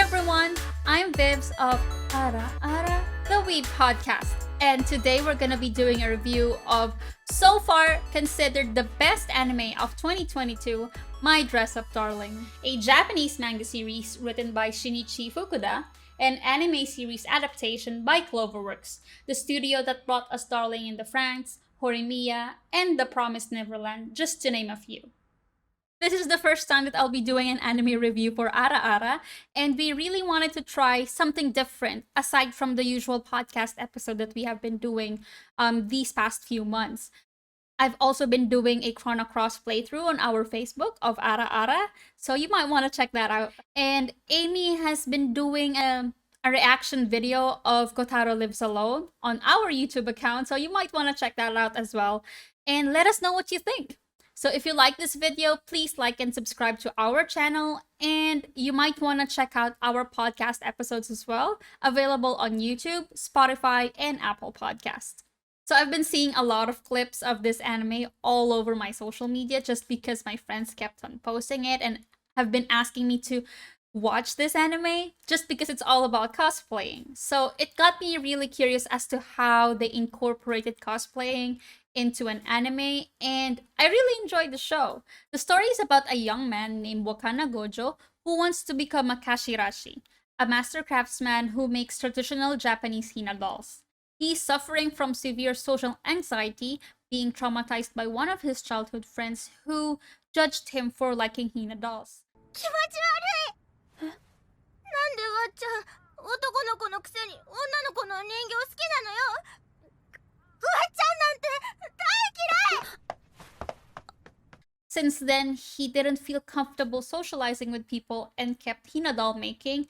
everyone, I'm Vivz of Ara Ara, the Weeb podcast. And today we're gonna be doing a review of so far considered the best anime of 2022, My Dress Up Darling, a Japanese manga series written by Shinichi Fukuda, an anime series adaptation by Cloverworks, the studio that brought us Darling in the Franxx, Horimiya, and The Promised Neverland, just to name a few. This is the first time that I'll be doing an anime review for Ara Ara, and we really wanted to try something different aside from the usual podcast episode that we have been doing these past few months. I've also been doing a Chrono Cross playthrough on our Facebook of Ara Ara, so you might want to check that out. And Amy has been doing a reaction video of Kotaro Lives Alone on our YouTube account, so you might want to check that out as well. And let us know what you think. So if you like this video, please like and subscribe to our channel, and you might want to check out our podcast episodes as well, available on YouTube, Spotify, and Apple Podcasts. So I've been seeing a lot of clips of this anime all over my social media just because my friends kept on posting it and have been asking me to watch this anime just because it's all about cosplaying. So it got me really curious as to how they incorporated cosplaying into an anime, and I really enjoyed the show. The story is about a young man named Wakana Gojo who wants to become a kashirashi, a master craftsman who makes traditional Japanese hina dolls. He's suffering from severe social anxiety, being traumatized by one of his childhood friends who judged him for liking hina dolls. 気持ち悪い。なんでわっちゃん男の子のくせに女の子の人形好きなのよ。わっちゃんなんて大嫌い。 Since then, he didn't feel comfortable socializing with people and kept hina doll making,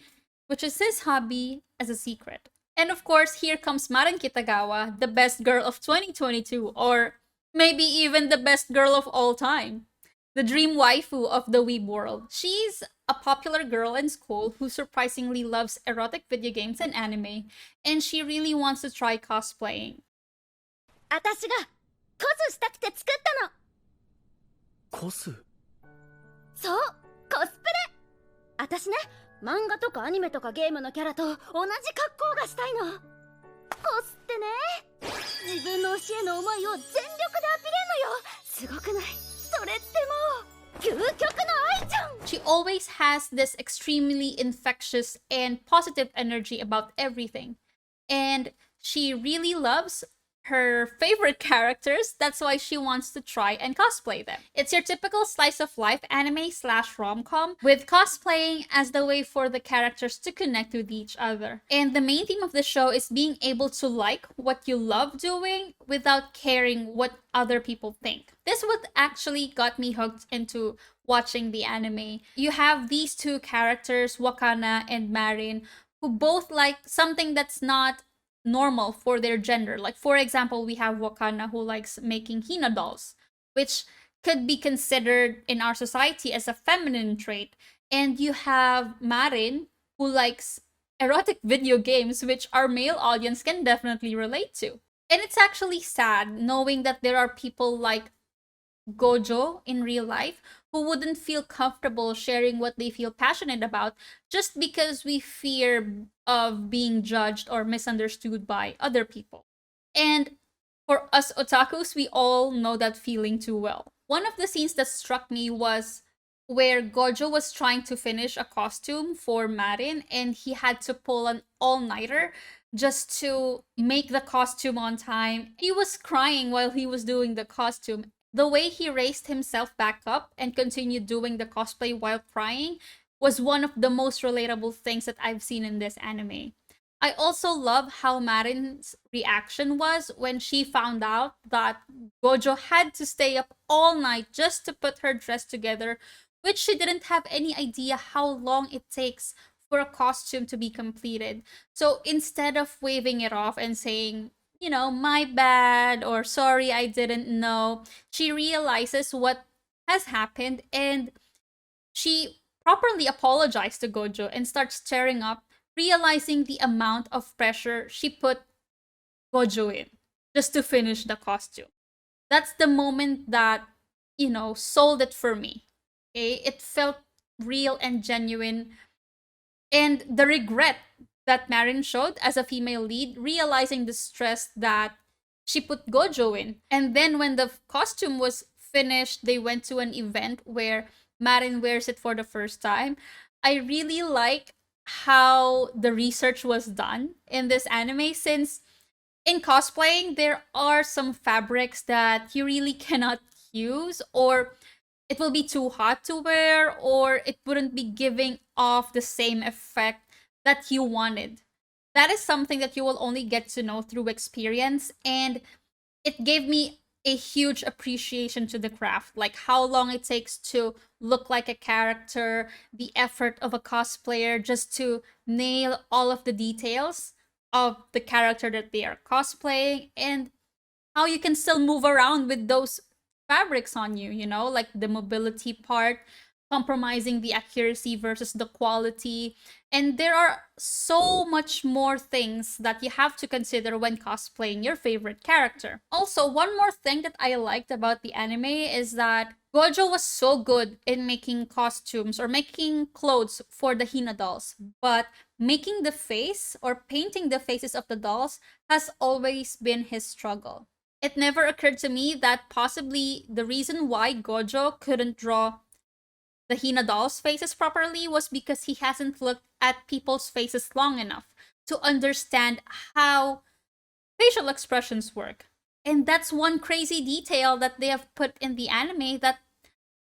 which is his hobby, as a secret. And of course, here comes Marin Kitagawa, the best girl of 2022, or maybe even the best girl of all time. The dream waifu of the weeb world. She's a popular girl in school who surprisingly loves erotic video games and anime, and she really wants to try cosplaying. 私がコスしたくて作ったの。コス？そう、コスプレ。私ね、漫画とかアニメとかゲームのキャラと同じ格好がしたいの。コスってね、自分の教えの思いを全力でアピれんのよ。すごくない？それってもう究極の愛じゃん。 She always has this extremely infectious and positive energy about everything. And she really loves her favorite characters. That's why she wants to try and cosplay them. It's your typical slice of life anime / rom-com with cosplaying as the way for the characters to connect with each other. And the main theme of the show is being able to like what you love doing without caring what other people think. This what actually got me hooked into watching the anime. You have these two characters, Wakana and Marin, who both like something that's not normal for their gender. Like, for example, we have Wakana who likes making hina dolls, which could be considered in our society as a feminine trait. And you have Marin who likes erotic video games, which our male audience can definitely relate to. And it's actually sad knowing that there are people like Gojo in real life who wouldn't feel comfortable sharing what they feel passionate about just because we fear of being judged or misunderstood by other people. And for us otakus, we all know that feeling too well. One of the scenes that struck me was where Gojo was trying to finish a costume for Marin, and he had to pull an all-nighter just to make the costume on time. He was crying while he was doing the costume. The way he raised himself back up and continued doing the cosplay while crying was one of the most relatable things that I've seen in this anime. I also love how Marin's reaction was when she found out that Gojo had to stay up all night just to put her dress together, which she didn't have any idea how long it takes for a costume to be completed. So instead of waving it off and saying, you know, my bad, or sorry, I didn't know, she realizes what has happened and she properly apologized to Gojo and starts tearing up, realizing the amount of pressure she put Gojo in just to finish the costume. That's the moment that, you know, sold it for me. Okay? It felt real and genuine. And the regret that Marin showed as a female lead, realizing the stress that she put Gojo in. And then when the costume was finished, they went to an event where Marin wears it for the first time. I really like how the research was done in this anime, since in cosplaying there are some fabrics that you really cannot use, or it will be too hot to wear, or it wouldn't be giving off the same effect that you wanted. That is something that you will only get to know through experience, and it gave me a huge appreciation to the craft, like how long it takes to look like a character, the effort of a cosplayer just to nail all of the details of the character that they are cosplaying, and how you can still move around with those fabrics on you, like the mobility part, compromising the accuracy versus the quality. And there are so much more things that you have to consider when cosplaying your favorite character. Also, one more thing that I liked about the anime is that Gojo was so good in making costumes or making clothes for the Hina dolls, but making the face or painting the faces of the dolls has always been his struggle. It never occurred to me that possibly the reason why Gojo couldn't draw the Hina dolls' faces properly was because he hasn't looked at people's faces long enough to understand how facial expressions work. And that's one crazy detail that they have put in the anime that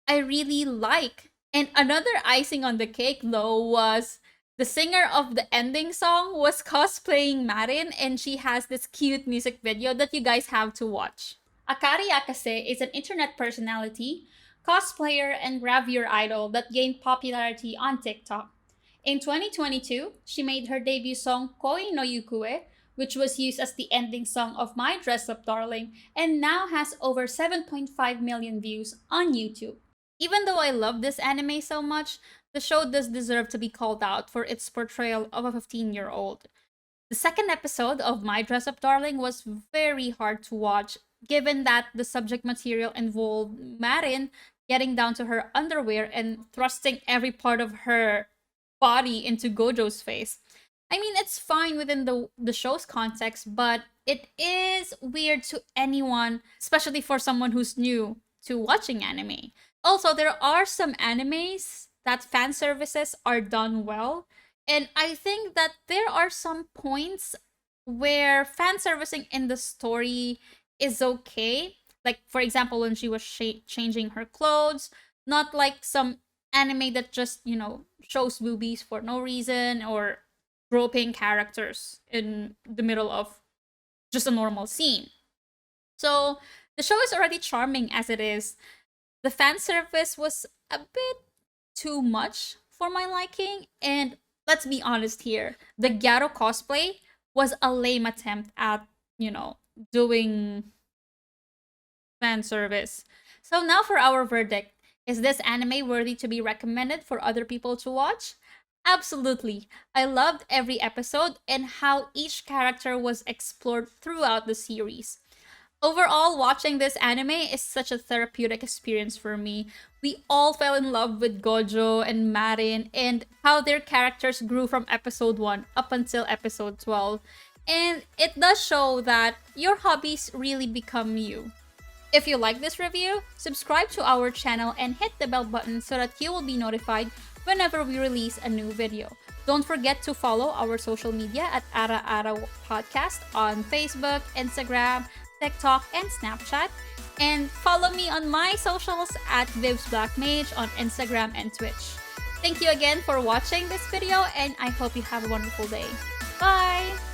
I really like. And another icing on the cake, though, was the singer of the ending song was cosplaying Marin, and she has this cute music video that you guys have to watch. Akari Akase is an internet personality, cosplayer, and gravure idol that gained popularity on TikTok. In 2022, she made her debut song Koi no Yukue, which was used as the ending song of My Dress Up Darling, and now has over 7.5 million views on YouTube. Even though I love this anime so much, the show does deserve to be called out for its portrayal of a 15-year-old. The second episode of My Dress Up Darling was very hard to watch, given that the subject material involved Marin getting down to her underwear and thrusting every part of her body into Gojo's face. I mean, it's fine within the show's context, but it is weird to anyone, especially for someone who's new to watching anime. Also, there are some animes that fan services are done well, and I think that there are some points where fan servicing in the story is okay. Like, for example, when she was changing her clothes, not like some anime that just, shows boobies for no reason or groping characters in the middle of just a normal scene. So, the show is already charming as it is. The fan service was a bit too much for my liking, and let's be honest here, the Gyaro cosplay was a lame attempt at, doing fan service. So now for our verdict. Is this anime worthy to be recommended for other people to watch? Absolutely. I loved every episode and how each character was explored throughout the series. Overall, watching this anime is such a therapeutic experience for me. We all fell in love with Gojo and Marin and how their characters grew from episode 1 up until episode 12. And it does show that your hobbies really become you. If you like this review, subscribe to our channel and hit the bell button so that you will be notified whenever we release a new video. Don't forget to follow our social media at Ara Ara Podcast on Facebook, Instagram, TikTok, and Snapchat. And follow me on my socials at Vivz Black Mage on Instagram and Twitch. Thank you again for watching this video, and I hope you have a wonderful day. Bye!